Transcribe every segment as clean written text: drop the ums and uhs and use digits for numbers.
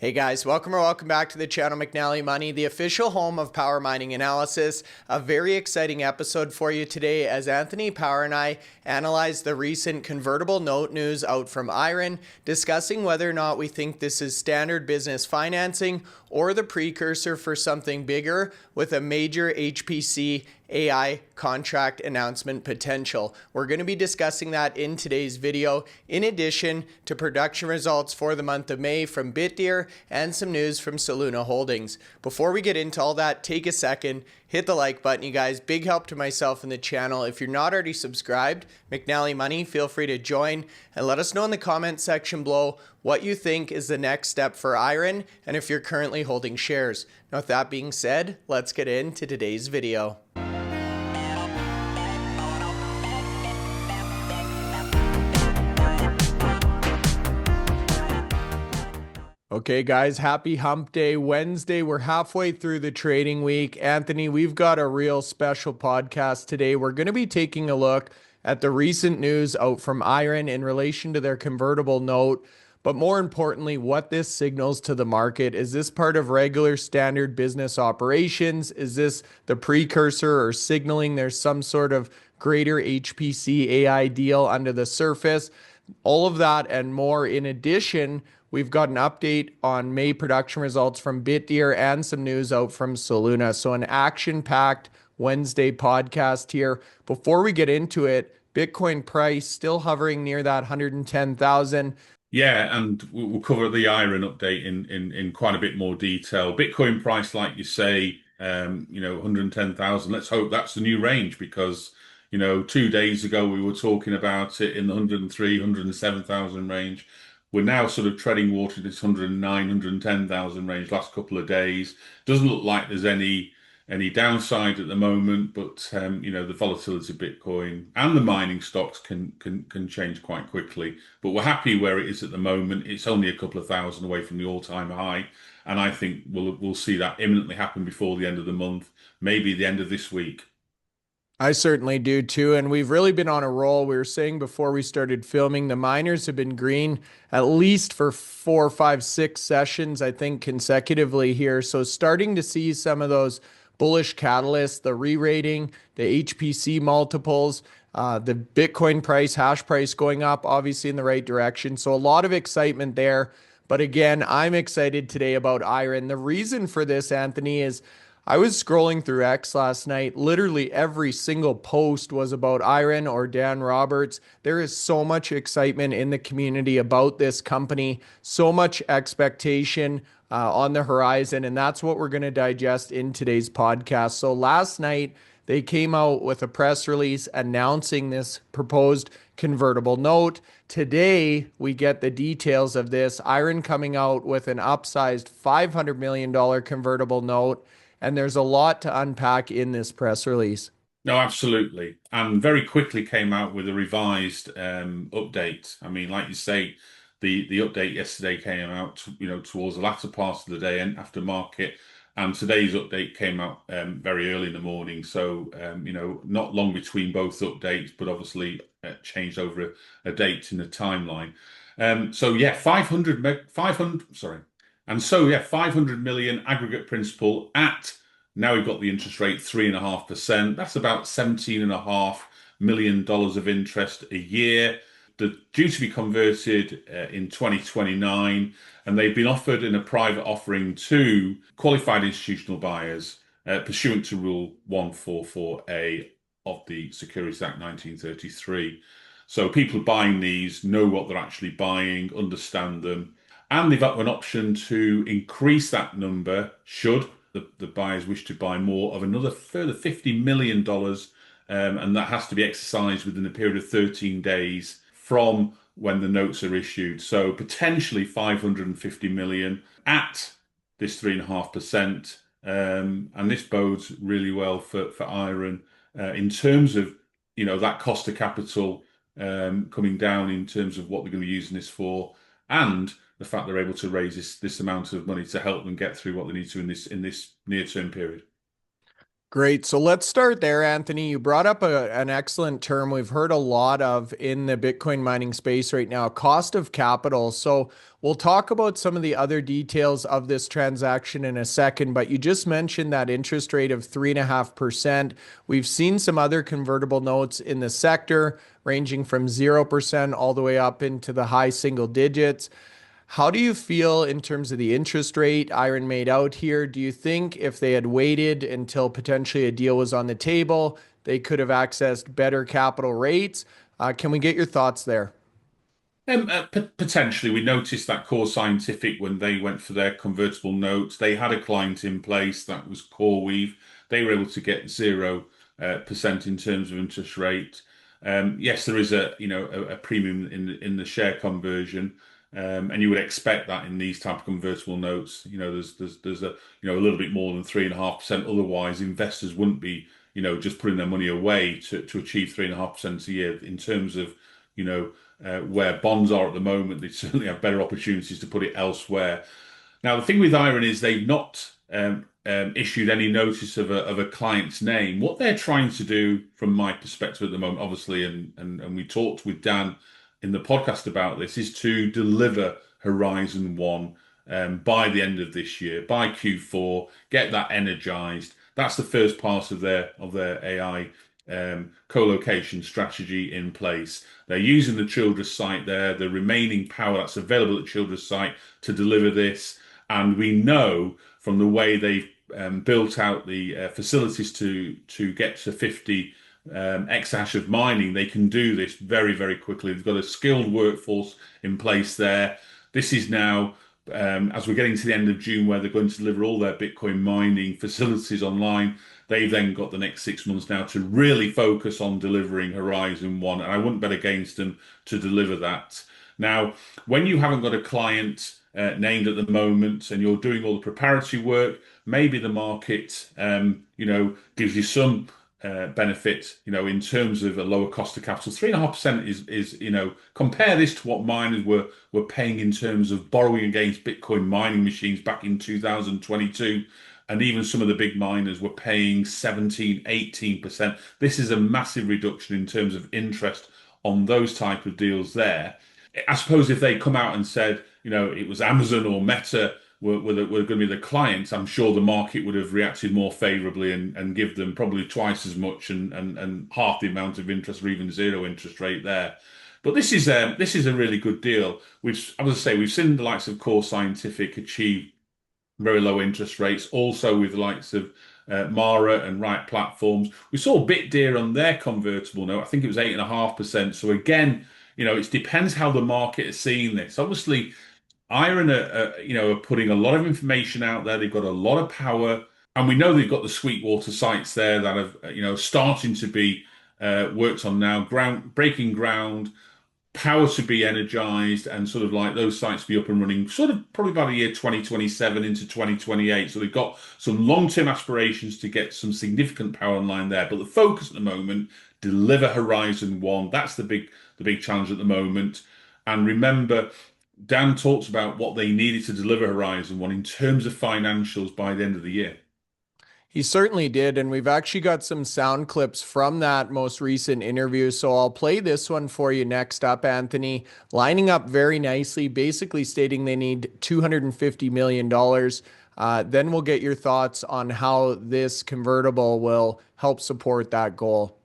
Hey guys, welcome back to the channel McNallie Money, the official home of power mining analysis. A very exciting episode for you today as Anthony Power and I analyze the recent convertible note news out from IREN, discussing whether or not we think this is standard business financing or the precursor for something bigger with a major HPC AI contract announcement potential. We're going to be discussing that in today's video, in addition to production results for the month of May from Bitdeer and some news from Soluna Holdings. Before we get into all that, take a second, hit the like button, you guys. Big help to myself and the channel. If you're not already subscribed, McNallie Money, feel free to join and let us know in the comment section below what you think is the next step for IREN and if you're currently holding shares. Now, with that being said, let's get into today's video. Okay, guys, happy hump day Wednesday. We're halfway through the trading week. Anthony, we've got a real special podcast today. We're going to be taking a look at the recent news out from IREN in relation to their convertible note, but more importantly, what this signals to the market. Is this part of regular standard business operations? Is this the precursor or signaling there's some sort of greater HPC AI deal under the surface? All of that and more. In addition, we've got an update on May production results from Bitdeer and some news out from Soluna. So an action-packed Wednesday podcast here. Before we get into it, Bitcoin price still hovering near that 110,000. Yeah, and we'll cover the IREN update in quite a bit more detail. Bitcoin price, like you say, 110,000. Let's hope that's the new range because, 2 days ago we were talking about it in the 103, 107,000 range. We're now sort of treading water in this 109, 110,000 range last couple of days. Doesn't look like there's any downside at the moment, but the volatility of Bitcoin and the mining stocks can change quite quickly. But we're happy where it is at the moment. It's only a couple of thousand away from the all-time high, and I think we'll see that imminently happen before the end of the month, maybe the end of this week. I certainly do too, and we've really been on a roll. We were saying before we started filming, the miners have been green at least for 4, 5, 6 sessions, I think, consecutively here. So starting to see some of those bullish catalysts, the re-rating, the HPC multiples, the Bitcoin price, hash price going up, obviously in the right direction. So a lot of excitement there. But again, I'm excited today about IREN. The reason for this, Anthony, is I was scrolling through X last night. Literally every single post was about IREN or Dan Roberts. There is so much excitement in the community about this company, so much expectation on the horizon, and that's what we're going to digest in today's podcast. So last night, they came out with a press release announcing this proposed convertible note. Today, we get the details of this. IREN coming out with an upsized $500 million convertible note. And there's a lot to unpack in this press release. No, absolutely. And very quickly came out with a revised update. I mean, like you say, the update yesterday came out, towards the latter part of the day and after market. And today's update came out very early in the morning. So, not long between both updates, but obviously changed over a date in the timeline. 500 million aggregate principal at, now we've got the interest rate 3.5%. That's about $17.5 million of interest a year. They're due to be converted in 2029, and they've been offered in a private offering to qualified institutional buyers pursuant to Rule 144A of the Securities Act 1933. So people buying these know what they're actually buying, understand them. And they've got an option to increase that number should the buyers wish to buy more of another further $50 million. And that has to be exercised within a period of 13 days from when the notes are issued. So potentially 550 million at this 3.5%. And this bodes really well for IREN in terms of, that cost of capital coming down in terms of what they're going to be using this for, and the fact they're able to raise this amount of money to help them get through what they need to in this near-term period. Great. So let's start there, Anthony. You brought up an excellent term we've heard a lot of in the Bitcoin mining space right now, cost of capital. So we'll talk about some of the other details of this transaction in a second, but you just mentioned that interest rate of 3.5%. We've seen some other convertible notes in the sector ranging from 0% all the way up into the high single digits. How do you feel in terms of the interest rate IREN made out here? Do you think if they had waited until potentially a deal was on the table, they could have accessed better capital rates? Can we get your thoughts there? Potentially, we noticed that Core Scientific, when they went for their convertible notes, they had a client in place that was CoreWeave. They were able to get 0% in terms of interest rate. Yes, there is a premium in the share conversion, and you would expect that in these type of convertible notes. There's a a little bit more than 3.5%. Otherwise, investors wouldn't be just putting their money away to achieve 3.5% a year in terms of you know where bonds are at the moment. They certainly have better opportunities to put it elsewhere. Now, the thing with IREN is they've not issued any notice of a client's name. What they're trying to do, from my perspective at the moment, obviously, and we talked with Dan in the podcast about this, is to deliver Horizon One by the end of this year, by Q4, get that energized. That's the first part of their AI co-location strategy in place. They're using the Childress site there, the remaining power that's available at Childress site to deliver this. And we know from the way they've built out the facilities to get to 50 exahash of mining, they can do this very, very quickly. They've got a skilled workforce in place there. This is now, as we're getting to the end of June, where they're going to deliver all their Bitcoin mining facilities online. They've then got the next 6 months now to really focus on delivering Horizon One, and I wouldn't bet against them to deliver that. Now, when you haven't got a client named at the moment and you're doing all the preparatory work, maybe the market, gives you some benefit, in terms of a lower cost of capital. 3.5% is, compare this to what miners were paying in terms of borrowing against Bitcoin mining machines back in 2022. And even some of the big miners were paying 17, 18%. This is a massive reduction in terms of interest on those type of deals there. I suppose if they come out and said, it was Amazon or Meta were going to be the clients, I'm sure the market would have reacted more favorably and give them probably twice as much and half the amount of interest or even zero interest rate there. But this is a really good deal. As I say, we've seen the likes of Core Scientific achieve very low interest rates, also with the likes of Mara and Riot Platforms. We saw Bitdeer on their convertible note. I think it was 8.5%. So again, it depends how the market is seeing this. Obviously, IREN are putting a lot of information out there. They've got a lot of power, and we know they've got the Sweetwater sites there that have starting to be worked on now, breaking ground, power to be energized, and sort of like those sites to be up and running sort of probably about a year 2027 into 2028. So they've got some long-term aspirations to get some significant power online there. But the focus at the moment, deliver Horizon One. That's the big challenge at the moment. And remember, Dan talks about what they needed to deliver Horizon One in terms of financials by the end of the year. He certainly did. And we've actually got some sound clips from that most recent interview. So I'll play this one for you next up, Anthony, lining up very nicely, basically stating they need $250 million. Then we'll get your thoughts on how this convertible will help support that goal.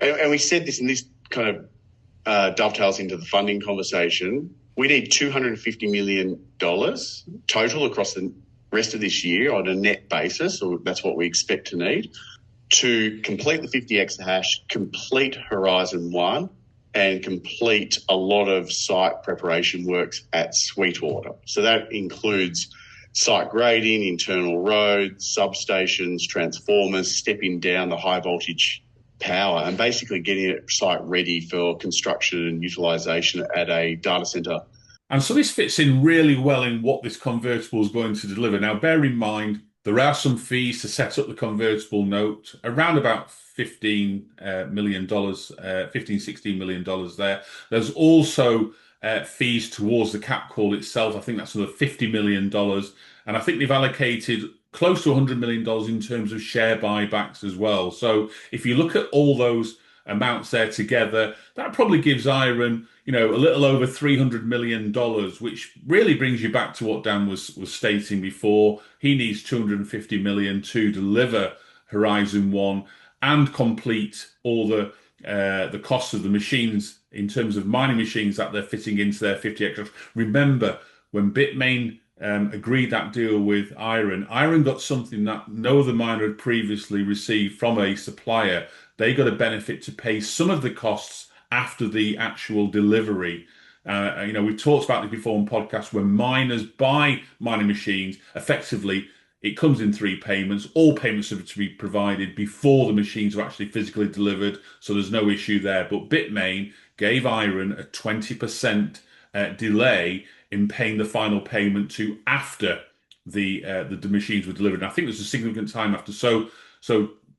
And we said this, and this kind of dovetails into the funding conversation. We need $250 million total across the rest of this year on a net basis, or that's what we expect to need, to complete the 50 exahash, complete Horizon One, and complete a lot of site preparation works at Sweetwater. So that includes site grading, internal roads, substations, transformers, stepping down the high voltage power, and basically getting it site ready for construction and utilisation at a data centre. And so this fits in really well in what this convertible is going to deliver. Now, bear in mind, there are some fees to set up the convertible note, around about $15 million, $16 million there. There's also fees towards the cap call itself. I think that's another $50 million. And I think they've allocated close to $100 million in terms of share buybacks as well. So if you look at all those amounts there together, that probably gives IREN, a little over $300 million, which really brings you back to what Dan was stating before. He needs 250 million to deliver Horizon 1 and complete all the costs of the machines in terms of mining machines that they're fitting into their 50 extra. Remember, when Bitmain agreed that deal with IREN got something that no other miner had previously received from a supplier. They got a benefit to pay some of the costs after the actual delivery. We've talked about this before on podcasts. When miners buy mining machines, effectively, it comes in three payments. All payments are to be provided before the machines are actually physically delivered, so there's no issue there. But Bitmain gave IREN a 20% delay in paying the final payment to after the machines were delivered. And I think there's a significant time after. So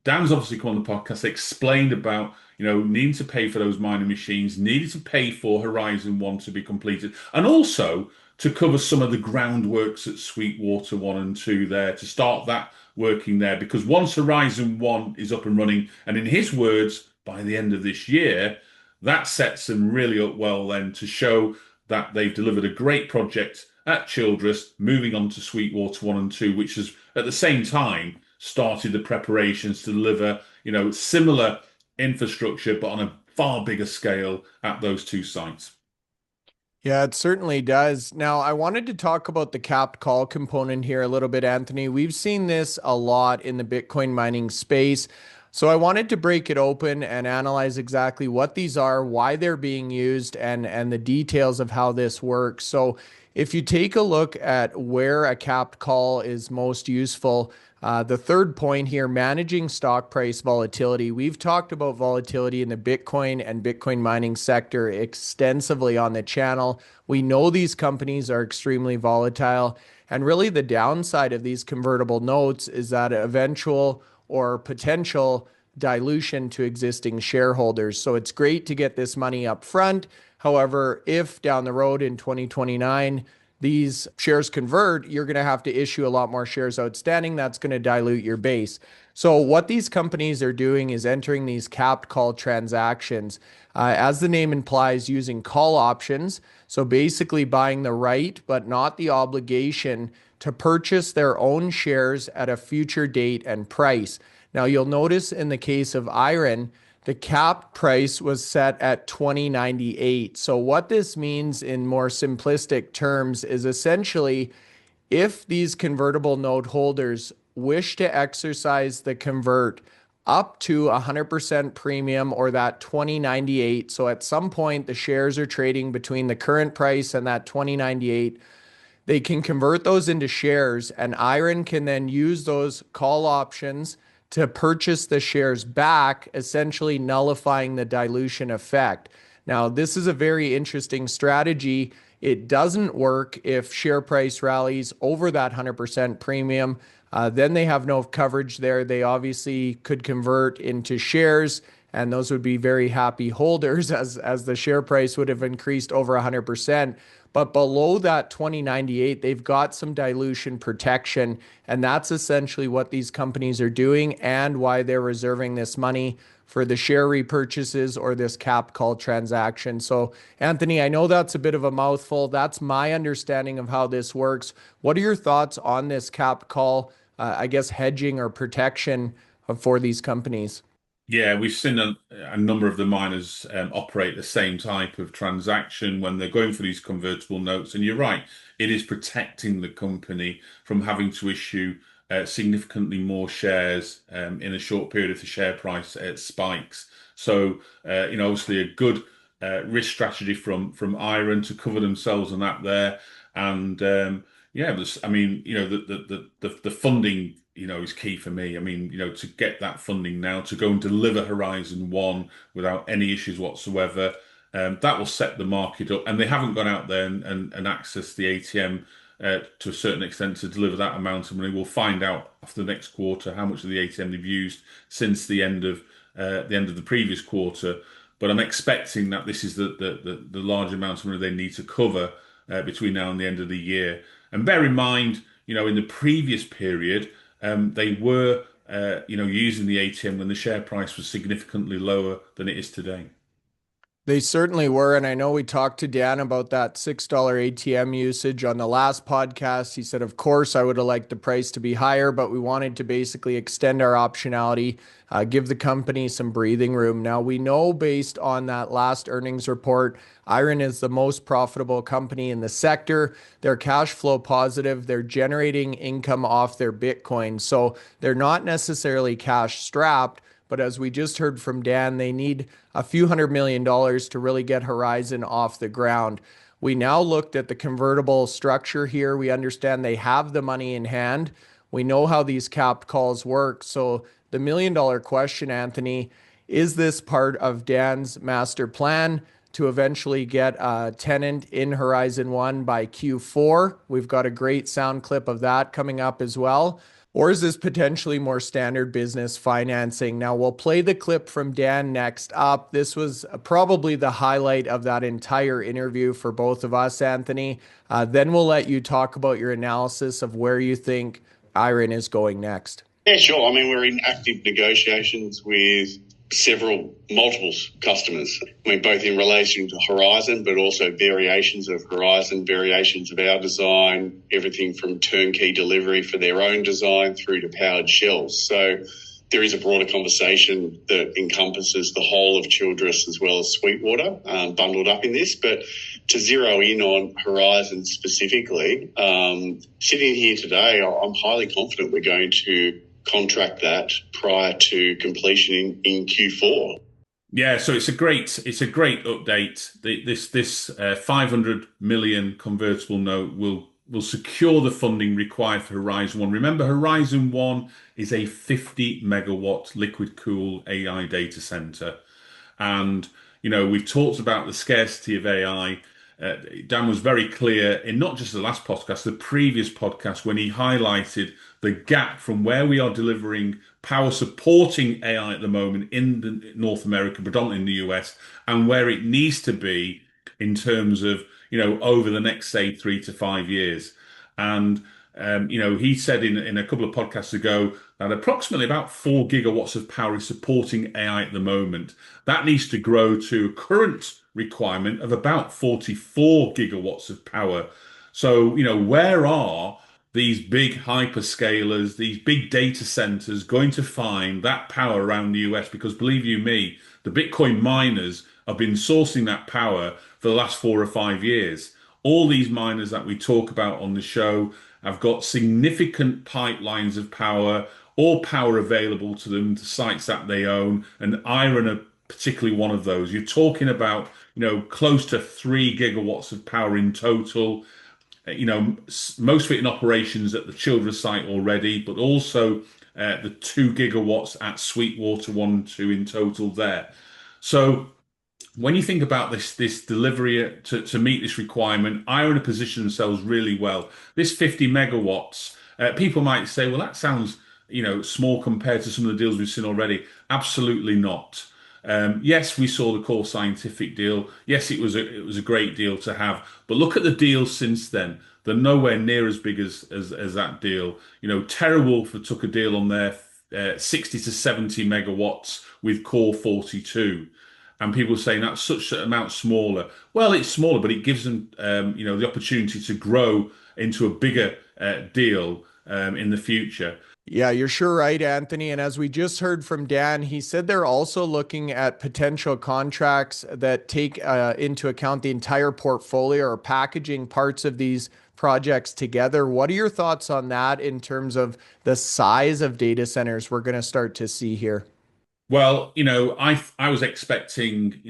Dan's obviously come on the podcast, explained about needing to pay for those mining machines, needed to pay for Horizon 1 to be completed, and also to cover some of the groundworks at Sweetwater 1 and 2 there, to start that working there. Because once Horizon 1 is up and running, and in his words, by the end of this year, that sets them really up well then to show that they've delivered a great project at Childress, moving on to Sweetwater 1 and 2, which has at the same time started the preparations to deliver, similar infrastructure, but on a far bigger scale at those two sites. Yeah, it certainly does. Now, I wanted to talk about the capped call component here a little bit, Anthony. We've seen this a lot in the Bitcoin mining space. So I wanted to break it open and analyze exactly what these are, why they're being used, and the details of how this works. So if you take a look at where a capped call is most useful, the third point here, managing stock price volatility. We've talked about volatility in the Bitcoin and Bitcoin mining sector extensively on the channel. We know these companies are extremely volatile. And really the downside of these convertible notes is that eventual or potential dilution to existing shareholders. So it's great to get this money up front. However, if down the road in 2029, these shares convert, you're going to have to issue a lot more shares outstanding. That's going to dilute your base. So what these companies are doing is entering these capped call transactions, as the name implies, using call options. So basically buying the right, but not the obligation to purchase their own shares at a future date and price. Now you'll notice in the case of IREN, the cap price was set at $20.98. So what this means in more simplistic terms is essentially if these convertible note holders wish to exercise the convert up to 100% premium or that $20.98, so at some point the shares are trading between the current price and that $20.98, they can convert those into shares, and IREN can then use those call options to purchase the shares back, essentially nullifying the dilution effect. Now, this is a very interesting strategy. It doesn't work if share price rallies over that 100% premium. Then they have no coverage there. They obviously could convert into shares, and those would be very happy holders as the share price would have increased over 100%. But below that $20.98, they've got some dilution protection, and that's essentially what these companies are doing and why they're reserving this money for the share repurchases or this capped call transaction. So, Anthony, I know that's a bit of a mouthful. That's my understanding of how this works. What are your thoughts on this capped call, hedging or protection for these companies? Yeah, we've seen a number of the miners operate the same type of transaction when they're going for these convertible notes. And you're right, it is protecting the company from having to issue significantly more shares in a short period if the share price spikes. So, obviously a good risk strategy from IREN to cover themselves on that there. And the funding is key for me. To get that funding now, to go and deliver Horizon 1 without any issues whatsoever, that will set the market up. And they haven't gone out there and accessed the ATM to a certain extent to deliver that amount of money. We'll find out after the next quarter how much of the ATM they've used since the end of the previous quarter. But I'm expecting that this is the large amount of money they need to cover between now and the end of the year. And bear in mind, in the previous period, they were using the ATM when the share price was significantly lower than it is today. They certainly were. And I know we talked to Dan about that $6 ATM usage on the last podcast. He said, of course, I would have liked the price to be higher, but we wanted to basically extend our optionality, give the company some breathing room. Now, we know based on that last earnings report, IREN is the most profitable company in the sector. They're cash flow positive. They're generating income off their Bitcoin. So they're not necessarily cash strapped. But as we just heard from Dan, they need a few $100 million to really get Horizon off the ground. We now looked at the convertible structure here. We understand they have the money in hand. We know how these capped calls work. So the $1 million question, Anthony, is this part of Dan's master plan to eventually get a tenant in Horizon 1 by Q4? We've got a great sound clip of that coming up as well. Or is this potentially more standard business financing? Now, we'll play the clip from Dan next up. This was probably the highlight of that entire interview for both of us, Anthony. Then we'll let you talk about your analysis of where you think IREN is going next. Yeah, sure. I mean, we're in active negotiations with multiple customers. I mean, both in relation to Horizon, but also variations of Horizon, variations of our design, everything from turnkey delivery for their own design through to powered shells. So there is a broader conversation that encompasses the whole of Childress as well as Sweetwater bundled up in this. But to zero in on Horizon specifically, sitting here today, I'm highly confident we're going to contract that prior to completion in Q4. Yeah, so it's a great update. This 500 million convertible note will secure the funding required for Horizon 1. Remember, Horizon 1 is a 50 megawatt liquid cool AI data center. And, we've talked about the scarcity of AI. Dan was very clear in not just the last podcast, the previous podcast, when he highlighted the gap from where we are delivering power supporting AI at the moment in North America, predominantly in the US, and where it needs to be in terms of, over the next, say, 3 to 5 years. And, he said in a couple of podcasts ago that approximately about 4 gigawatts of power is supporting AI at the moment. That needs to grow to a current requirement of about 44 gigawatts of power. So, where are these big hyperscalers, these big data centers going to find that power around the US? Because believe you me, the Bitcoin miners have been sourcing that power for the last 4 or 5 years. All these miners that we talk about on the show have got significant pipelines of power, all power available to them, the sites that they own, and IREN are particularly one of those. You're talking about, close to 3 gigawatts of power in total. Most of it in operations at the Childress site already, but also the 2 gigawatts at Sweetwater 1 and 2 in total there. So when you think about this delivery to meet this requirement, IREN position themselves really well. This 50 megawatts, people might say, well, that sounds, small compared to some of the deals we've seen already. Absolutely not. Yes, we saw the Core Scientific deal. Yes, it was a great deal to have. But look at the deals since then. They're nowhere near as big as that deal. TeraWulf took a deal on their 60 to 70 megawatts with Core 42. And people are saying that's such an amount smaller. Well, it's smaller, but it gives them, the opportunity to grow into a bigger deal in the future. Yeah, you're sure right, Anthony. And as we just heard from Dan, he said they're also looking at potential contracts that take into account the entire portfolio or packaging parts of these projects together. What are your thoughts on that in terms of the size of data centers we're going to start to see here? Well, I was expecting,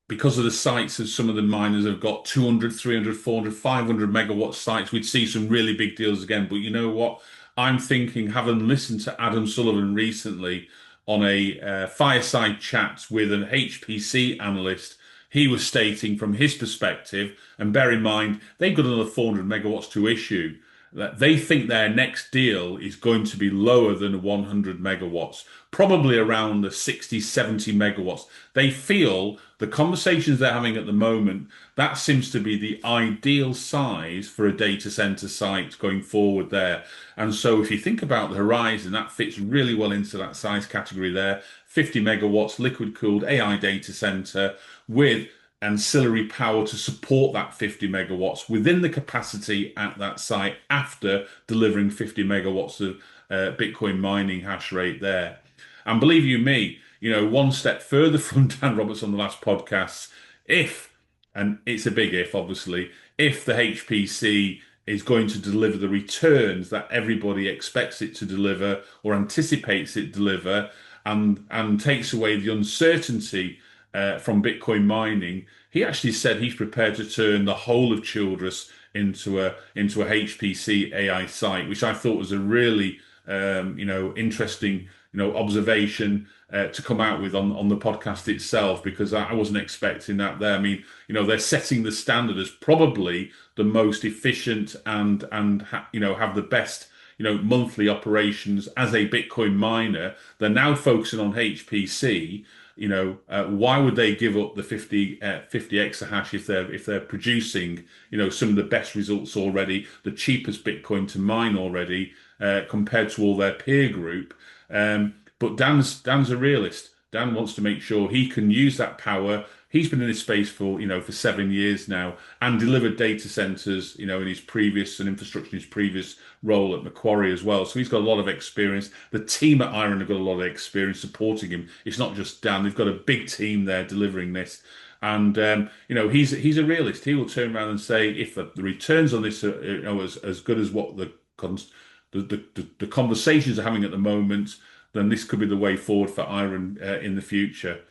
because of the sites that some of the miners have got 200, 300, 400, 500 megawatt sites, we'd see some really big deals again. But you know what? I'm thinking, having listened to Adam Sullivan recently on a fireside chat with an HPC analyst, he was stating from his perspective, and bear in mind, they've got another 400 megawatts to issue. that they think their next deal is going to be lower than 100 megawatts, probably around the 60, 70 megawatts. They feel the conversations they're having at the moment, that seems to be the ideal size for a data center site going forward there. And so if you think about the horizon, that fits really well into that size category there. 50 megawatts, liquid cooled AI data center with ancillary power to support that 50 megawatts within the capacity at that site after delivering 50 megawatts of Bitcoin mining hash rate there. And believe you me, one step further from Dan Roberts on the last podcast, if, and it's a big if, obviously, if the HPC is going to deliver the returns that everybody expects it to deliver or anticipates it deliver, and takes away the uncertainty from Bitcoin mining, he actually said he's prepared to turn the whole of Childress into a HPC AI site, which I thought was a really interesting observation to come out with on the podcast itself, because I wasn't expecting that there. I mean, they're setting the standard as probably the most efficient and have the best monthly operations as a Bitcoin miner. They're now focusing on HPC. Why would they give up the 50 exahash if they're producing some of the best results already, the cheapest Bitcoin to mine already compared to all their peer group? But Dan's a realist. Dan wants to make sure he can use that power. He's been in this space for 7 years now and delivered data centers, in his previous and infrastructure in his previous role at Macquarie as well. So he's got a lot of experience. The team at IREN have got a lot of experience supporting him. It's not just Dan. They've got a big team there delivering this. And, he's a realist. He will turn around and say, if the returns on this are as good as what the conversations are having at the moment, then this could be the way forward for IREN in the future.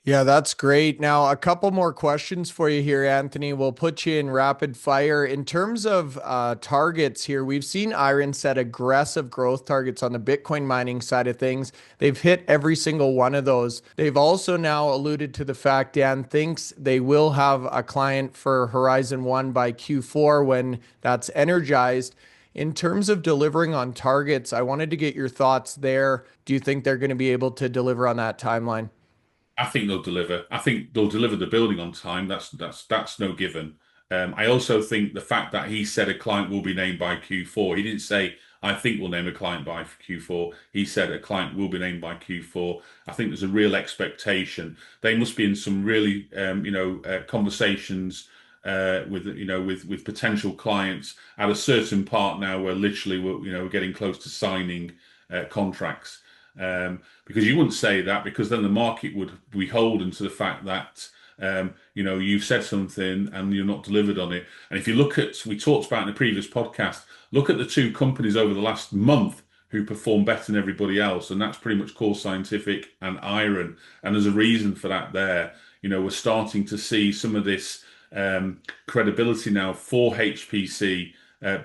Yeah, that's great. Now, a couple more questions for you here, Anthony. We'll put you in rapid fire. In terms of targets here, we've seen IREN set aggressive growth targets on the Bitcoin mining side of things. They've hit every single one of those. They've also now alluded to the fact Dan thinks they will have a client for Horizon 1 by Q4 when that's energized. In terms of delivering on targets, I wanted to get your thoughts there. Do you think they're going to be able to deliver on that timeline? I think they'll deliver. I think they'll deliver the building on time. That's no given. I also think the fact that he said a client will be named by Q4. He didn't say, I think we'll name a client by Q4. He said a client will be named by Q4. I think there's a real expectation. They must be in some really conversations with potential clients at a certain part now where literally we're getting close to signing contracts. Because you wouldn't say that, because then the market would be beholden to the fact that you've said something and you're not delivered on it. And if you look at, we talked about in the previous podcast, look at the two companies over the last month who perform better than everybody else, and that's pretty much Core Scientific and IREN. And there's a reason for that there. We're starting to see some of this credibility now for HPC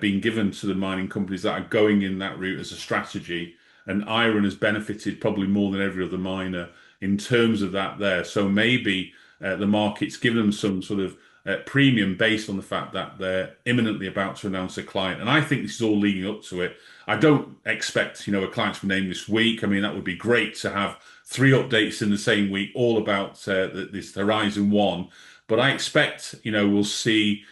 being given to the mining companies that are going in that route as a strategy. And IREN has benefited probably more than every other miner in terms of that there. So maybe the market's given them some sort of premium based on the fact that they're imminently about to announce a client. And I think this is all leading up to it. I don't expect, a client to be named this week. I mean, that would be great to have 3 updates in the same week, all about this Horizon 1. But I expect, we'll see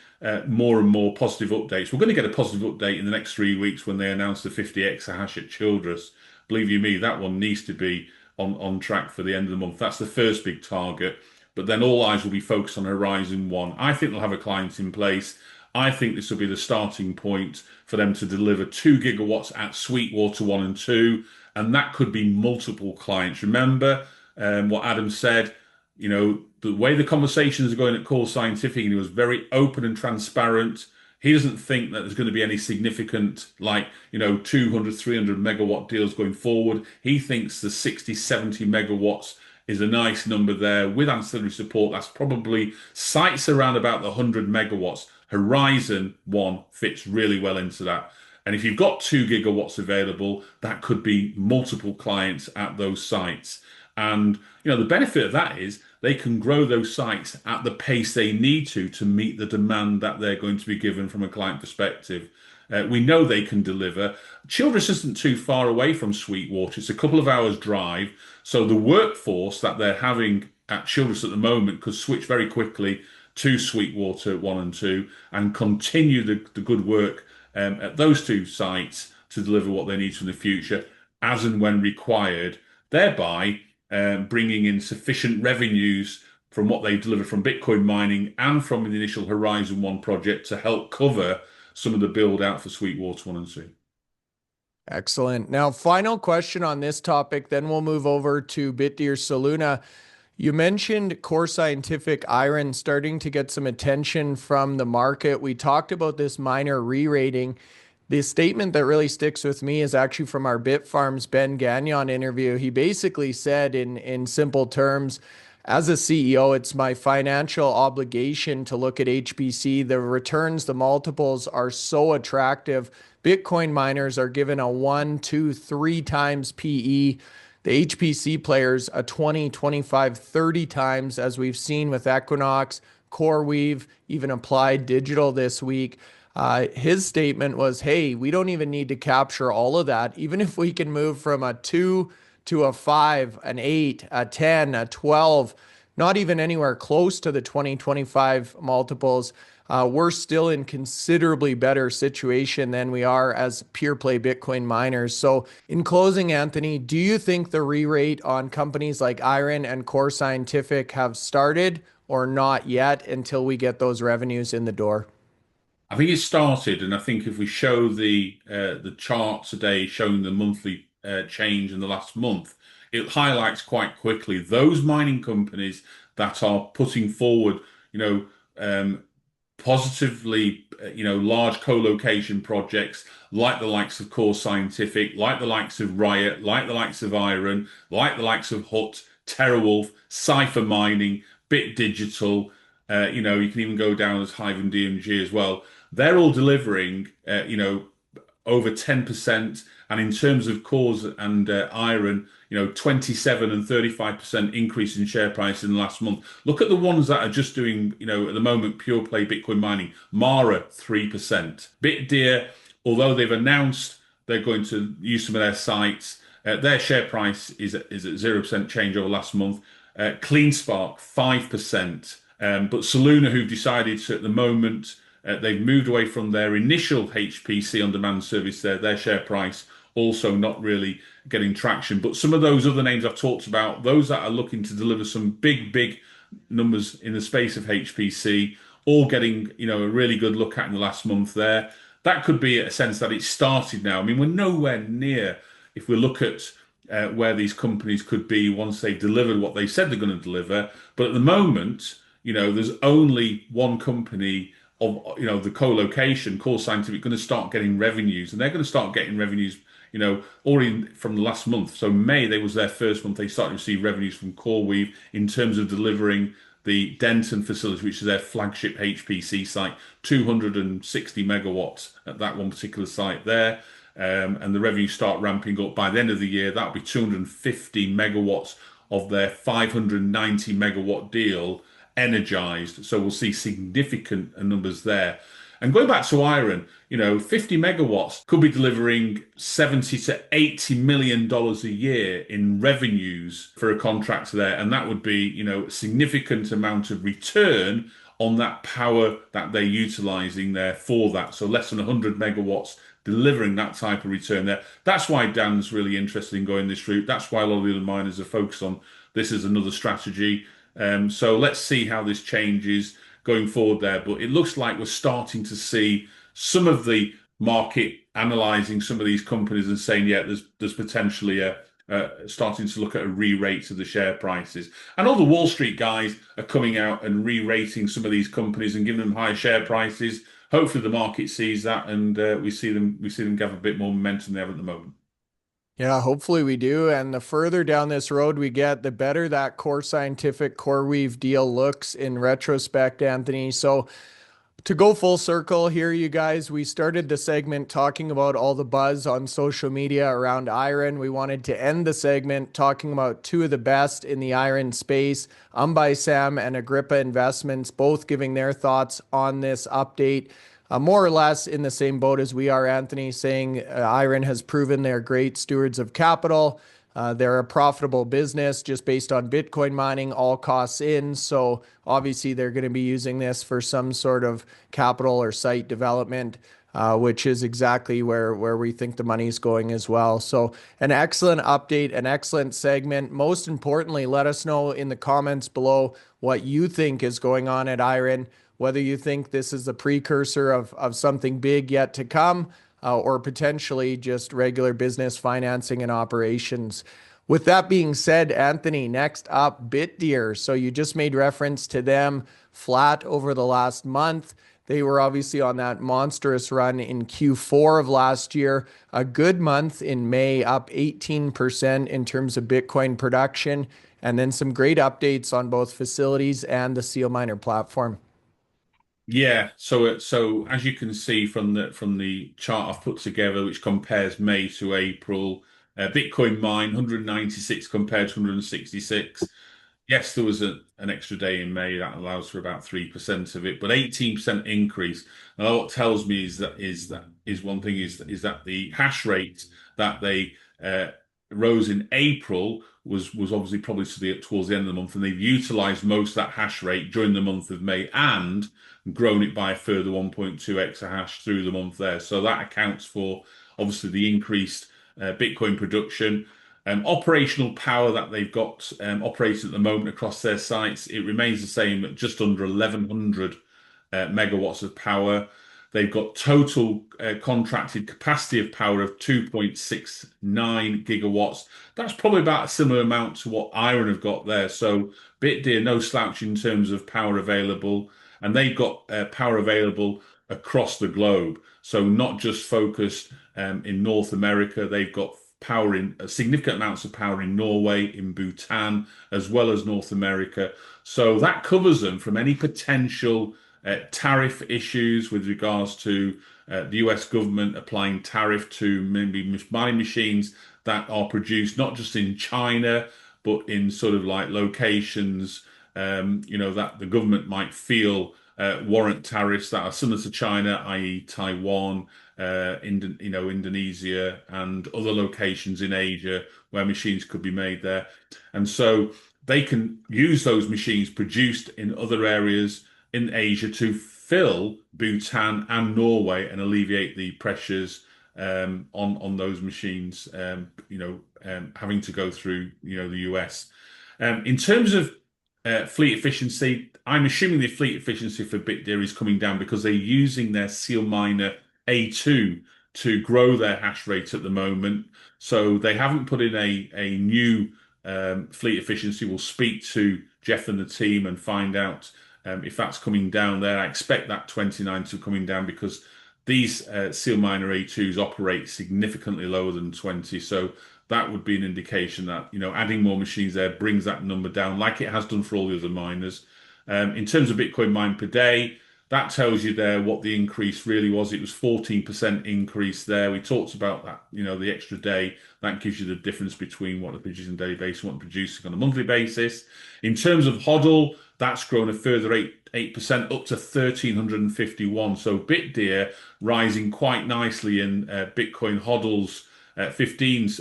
more and more positive updates. We're going to get a positive update in the next 3 weeks when they announce the 50 exahash at Childress. Believe you me, that one needs to be on track for the end of the month. That's the first big target. But then all eyes will be focused on Horizon 1. I think they'll have a client in place. I think this will be the starting point for them to deliver 2 gigawatts at Sweetwater 1 and 2. And that could be multiple clients. Remember what Adam said, the way the conversations are going at Core Scientific, and he was very open and transparent. He doesn't think that there's going to be any significant, 200, 300 megawatt deals going forward. He thinks the 60, 70 megawatts is a nice number there with ancillary support. That's probably sites around about the 100 megawatts. Horizon 1 fits really well into that. And if you've got 2 gigawatts available, that could be multiple clients at those sites. And, the benefit of that is they can grow those sites at the pace they need to meet the demand that they're going to be given from a client perspective. We know they can deliver. Childress isn't too far away from Sweetwater. It's a couple of hours drive. So the workforce that they're having at Childress at the moment could switch very quickly to Sweetwater 1 and 2 and continue the good work at those two sites to deliver what they need for the future as and when required, thereby bringing in sufficient revenues from what they deliver from Bitcoin mining and from the initial Horizon 1 project to help cover some of the build out for Sweetwater 1 and 2. Excellent. Now, final question on this topic, then we'll move over to Bitdeer Soluna. You mentioned Core Scientific IREN starting to get some attention from the market. We talked about this miner re-rating. The statement that really sticks with me is actually from our Bitfarms Ben Gagnon interview. He basically said in simple terms, as a CEO, it's my financial obligation to look at HPC. The returns, the multiples are so attractive. Bitcoin miners are given a 1, 2, 3 times PE. The HPC players a 20, 25, 30 times, as we've seen with Equinox, CoreWeave, even Applied Digital this week. His statement was, hey, we don't even need to capture all of that. Even if we can move from a 2 to a 5, an 8, a 10, a 12, not even anywhere close to the 2025 multiples, we're still in considerably better situation than we are as pure play Bitcoin miners. So in closing, Anthony, do you think the re-rate on companies like IREN and Core Scientific have started or not yet until we get those revenues in the door? I think it started, and I think if we show the chart today showing the monthly change in the last month, it highlights quite quickly those mining companies that are putting forward, positively, large co-location projects like the likes of Core Scientific, like the likes of Riot, like the likes of IREN, like the likes of Hut, TeraWulf, Cypher Mining, Bit Digital. You can even go down as Hive and DMG as well. They're all delivering, over 10%. And in terms of Cores and IREN, 27 and 35% increase in share price in the last month. Look at the ones that are just doing, at the moment, pure play Bitcoin mining. Mara, 3%. Bitdeer, although they've announced they're going to use some of their sites, their share price is at 0% change over last month. CleanSpark, 5%. But Soluna, who've decided to, at the moment, they've moved away from their initial HPC on-demand service there. Their share price also not really getting traction. But some of those other names I've talked about, those that are looking to deliver some big numbers in the space of HPC, all getting, a really good look at in the last month there. That could be a sense that it's started now. I mean, we're nowhere near, if we look at where these companies could be once they've delivered what they said they're going to deliver. But at the moment, there's only one company of, the co-location, Core Scientific, going to start getting revenues, and they're going to start getting revenues, already from the last month. So May, they was their first month. They started to receive revenues from CoreWeave in terms of delivering the Denton facility, which is their flagship HPC site, 260 megawatts at that one particular site there. And the revenues start ramping up by the end of the year. That'll be 250 megawatts of their 590 megawatt deal energized. So we'll see significant numbers there. And going back to IREN, 50 megawatts could be delivering $70 to $80 million a year in revenues for a contractor there. And that would be, a significant amount of return on that power that they're utilizing there for that. So less than 100 megawatts delivering that type of return there. That's why Dan's really interested in going this route. That's why a lot of the other miners are focused on this as another strategy. So let's see how this changes going forward there. But it looks like we're starting to see some of the market analyzing some of these companies and saying, yeah, there's potentially starting to look at a re-rate of the share prices. And all the Wall Street guys are coming out and re-rating some of these companies and giving them higher share prices. Hopefully the market sees that, and we see them gather a bit more momentum there at the moment. Yeah, hopefully we do. And the further down this road we get, the better that Core Scientific CoreWeave deal looks in retrospect, Anthony. So to go full circle here, you guys, we started the segment talking about all the buzz on social media around IREN. We wanted to end the segment talking about two of the best in the IREN space, Sam and Agrippa Investments, both giving their thoughts on this update. more or less in the same boat as we are, Anthony, saying IREN has proven they're great stewards of capital. They're a profitable business just based on Bitcoin mining, all costs in. So obviously they're going to be using this for some sort of capital or site development, which is exactly where we think the money is going as well. So an excellent update, an excellent segment. Most importantly, let us know in the comments below what you think is going on at IREN, whether you think this is the precursor of something big yet to come, or potentially just regular business financing and operations. With that being said, Anthony, next up, Bitdeer. So you just made reference to them flat over the last month. They were obviously on that monstrous run in Q4 of last year. A good month in May, up 18% in terms of Bitcoin production, and then some great updates on both facilities and the SealMiner platform. Yeah, so as you can see from the chart I've put together, which compares May to April, Bitcoin mine 196 compared to 166. Yes, there was an extra day in May that allows for about 3% of it, but 18% increase. Now, what tells me is that the hash rate that they rose in April was obviously probably towards the end of the month, and they've utilized most of that hash rate during the month of May and grown it by a further 1.2 exahash through the month there. So that accounts for obviously the increased Bitcoin production. Operational power that they've got operating at the moment across their sites, it remains the same at just under 1100 megawatts of power. They've got total contracted capacity of power of 2.69 gigawatts. That's probably about a similar amount to what IREN have got there. So Bitdeer, no slouch in terms of power available, and they've got power available across the globe. So not just focused in North America, they've got power in significant amounts of power in Norway, in Bhutan, as well as North America. So that covers them from any potential tariff issues with regards to the US government applying tariff to maybe mining machines that are produced not just in China, but in sort of like locations, that the government might feel warrant tariffs that are similar to China, i.e. Taiwan, Indonesia and other locations in Asia where machines could be made there. And so they can use those machines produced in other areas in Asia to fill Bhutan and Norway and alleviate the pressures on those machines, having to go through, the US. In terms of fleet efficiency, I'm assuming the fleet efficiency for Bitdeer is coming down because they're using their SealMiner A2 to grow their hash rate at the moment. So they haven't put in a new fleet efficiency. We'll speak to Jeff and the team and find out if that's coming down there. I expect that 29 to coming down because these SealMiner A2s operate significantly lower than 20. So that would be an indication that, adding more machines there brings that number down like it has done for all the other miners. In terms of Bitcoin mined per day, that tells you there what the increase really was. It was 14% increase there. We talked about that, the extra day. That gives you the difference between what they're producing on a daily basis and what they're producing on a monthly basis. In terms of HODL, that's grown a further 8% up to 1,351. So Bitdeer rising quite nicely in Bitcoin HODL's 15's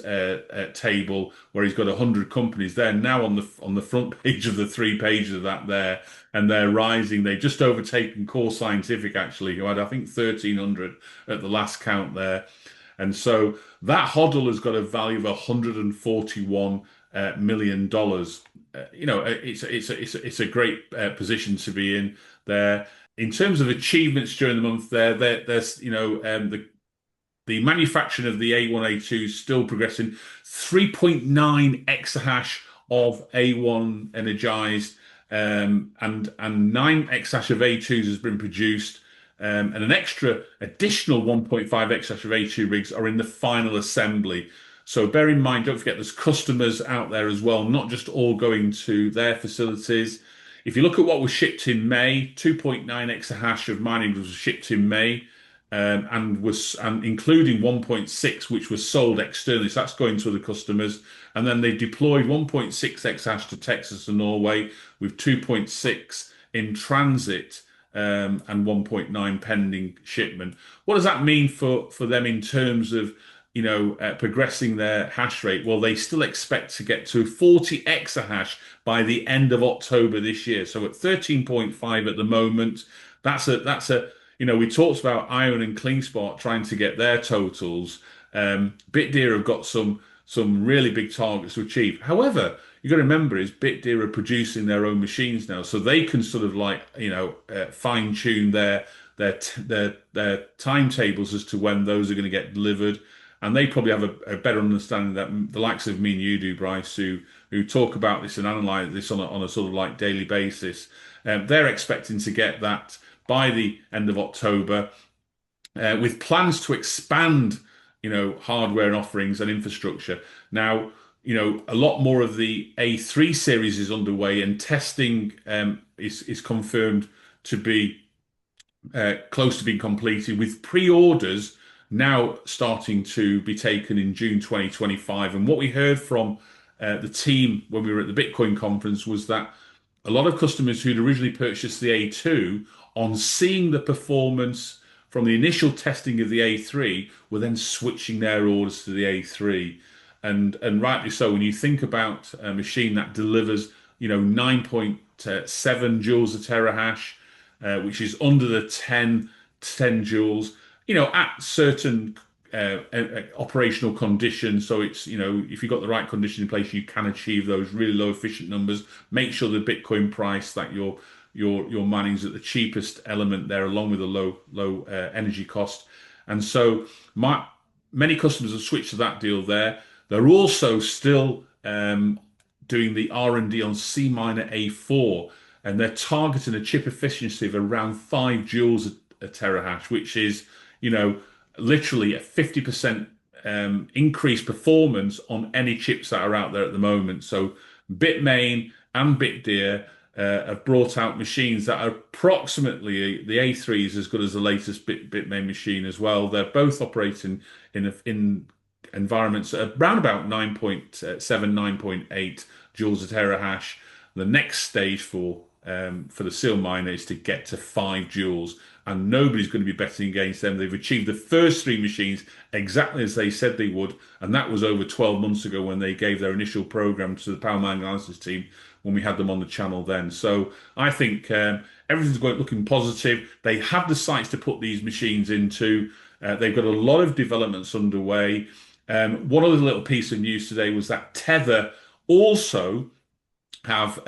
table, where he's got 100 companies. They're now on the front page of the 3 pages of that there, and they're rising. They've just overtaken Core Scientific, actually, who had, I think, 1,300 at the last count there. And so that HODL has got a value of $141 million. It's a great position to be in there. In terms of achievements during the month there's the manufacturing of the A1, A2 is still progressing. 3.9 exahash of A1 energized and 9 exahash of A2s has been produced. And an additional 1.5 exahash of A2 rigs are in the final assembly. So bear in mind, don't forget there's customers out there as well, not just all going to their facilities. If you look at what was shipped in May, 2.9 exahash of mining was shipped in May. And including 1.6, which was sold externally. So that's going to other customers. And then they deployed 1.6 exahash to Texas and Norway with 2.6 in transit and 1.9 pending shipment. What does that mean for them in terms of progressing their hash rate? Well, they still expect to get to 40 exahash by the end of October this year. So at 13.5 at the moment, we talked about IREN and CleanSpark trying to get their totals. Bitdeer have got some really big targets to achieve. However, you got to remember is Bitdeer are producing their own machines now, so they can sort of fine tune their timetables as to when those are going to get delivered, and they probably have a better understanding that the likes of me and you do, Bryce, who talk about this and analyze this on a sort of like daily basis. They're expecting to get that by the end of October, with plans to expand, hardware and offerings and infrastructure. Now, a lot more of the A3 series is underway, and testing is confirmed to be close to being completed, with pre-orders now starting to be taken in June 2025. And what we heard from the team when we were at the Bitcoin conference was that a lot of customers who'd originally purchased the A2, on seeing the performance from the initial testing of the A3, were then switching their orders to the A3. And rightly so, when you think about a machine that delivers 9.7 joules a terahash, which is under the 10 joules, at certain operational conditions. So it's, if you've got the right condition in place, you can achieve those really low efficient numbers. Make sure the Bitcoin price that you're mining is at the cheapest element there, along with a low energy cost. And so many customers have switched to that deal there. They're also still doing the R&D on C-miner A4, and they're targeting a chip efficiency of around 5 joules a terahash, which is, literally a 50% increased performance on any chips that are out there at the moment. So Bitmain and Bitdeer have brought out machines that are approximately, the A3 is as good as the latest Bitmain machine as well. They're both operating in environments at around about 9.7, 9.8 joules a terahash. The next stage for the SEAL miner is to get to 5 joules, and nobody's going to be betting against them. They've achieved the first 3 machines exactly as they said they would, and that was over 12 months ago when they gave their initial program to the Power Mining Analysis team when we had them on the channel then. So I think everything's looking positive. They have the sites to put these machines into. They've got a lot of developments underway. One other little piece of news today was that Tether also have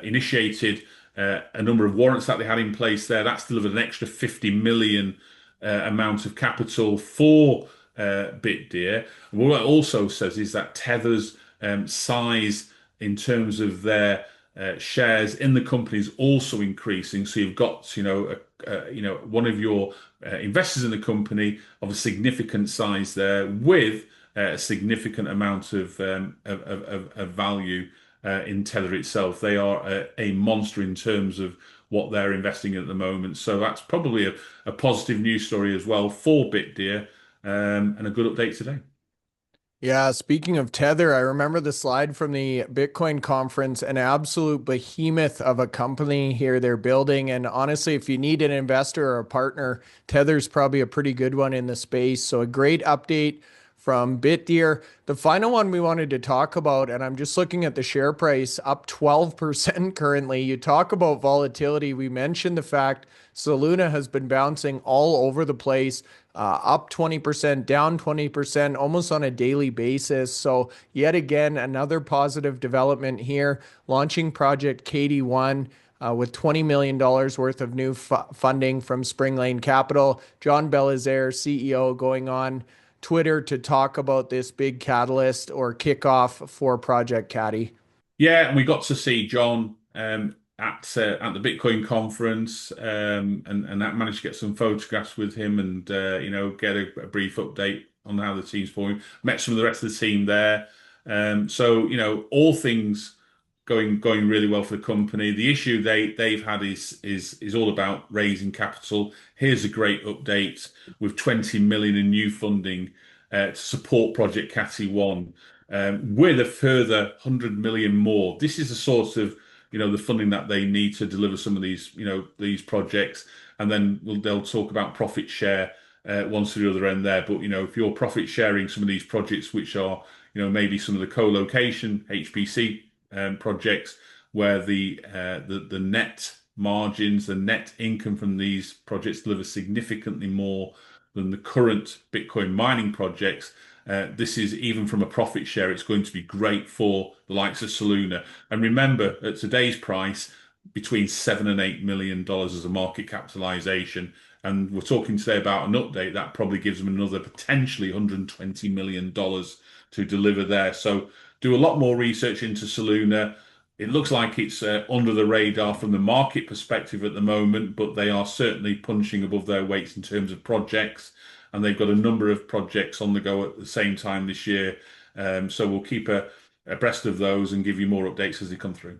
initiated a number of warrants that they had in place there. That's delivered an extra 50 million amount of capital for Bitdeer. What it also says is that Tether's size in terms of their shares in the company is also increasing. So you've got one of your investors in the company of a significant size there, with a significant amount of value in Tether itself. They are a monster in terms of what they're investing in at the moment. So that's probably a positive news story as well for Bitdeer, and a good update today. Yeah, speaking of Tether, I remember the slide from the Bitcoin conference, an absolute behemoth of a company here they're building. And honestly, if you need an investor or a partner, Tether's probably a pretty good one in the space. So a great update from Bitdeer. The final one we wanted to talk about, and I'm just looking at the share price, up 12% currently. You talk about volatility. We mentioned the fact Soluna has been bouncing all over the place, up 20%, down 20%, almost on a daily basis. So yet again, another positive development here, launching Project KD1. With $20 million worth of new funding from Spring Lane Capital. John Belizaire, CEO, going on Twitter to talk about this big catalyst or kickoff for Project Caddy. Yeah, and we got to see John at the Bitcoin conference, and that managed to get some photographs with him, and get a brief update on how the team's performing. Met some of the rest of the team there, so all things going really well for the company. The issue they've had is all about raising capital. Here's a great update with 20 million in new funding to support Project Catty 1, with a further 100 million more. This is the sort of the funding that they need to deliver some of these, these projects. And then they'll talk about profit share once to the other end there. But, if you're profit sharing some of these projects, which are, maybe some of the co-location HPC projects, where the net margins, the net income from these projects deliver significantly more than the current Bitcoin mining projects. This is, even from a profit share, it's going to be great for the likes of Soluna. And remember, at today's price, between $7 and $8 million as a market capitalization. And we're talking today about an update that probably gives them another potentially $120 million to deliver there. So do a lot more research into Soluna. It looks like it's under the radar from the market perspective at the moment, but they are certainly punching above their weights in terms of projects. And they've got a number of projects on the go at the same time this year. So we'll keep abreast of those and give you more updates as they come through.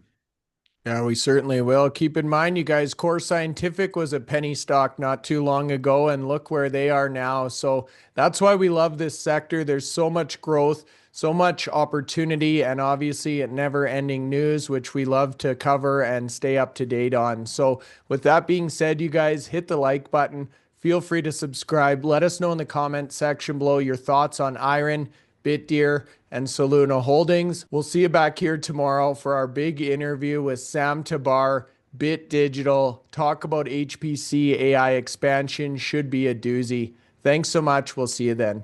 Yeah, we certainly will. Keep in mind, you guys, Core Scientific was a penny stock not too long ago, and look where they are now. So that's why we love this sector. There's so much growth, so much opportunity, and obviously never-ending news, which we love to cover and stay up to date on. So with that being said, you guys, hit the like button. Feel free to subscribe. Let us know in the comment section below your thoughts on IREN, Bitdeer, and Soluna Holdings. We'll see you back here tomorrow for our big interview with Sam Tabar, Bit Digital. Talk about HPC AI expansion. Should be a doozy. Thanks so much. We'll see you then.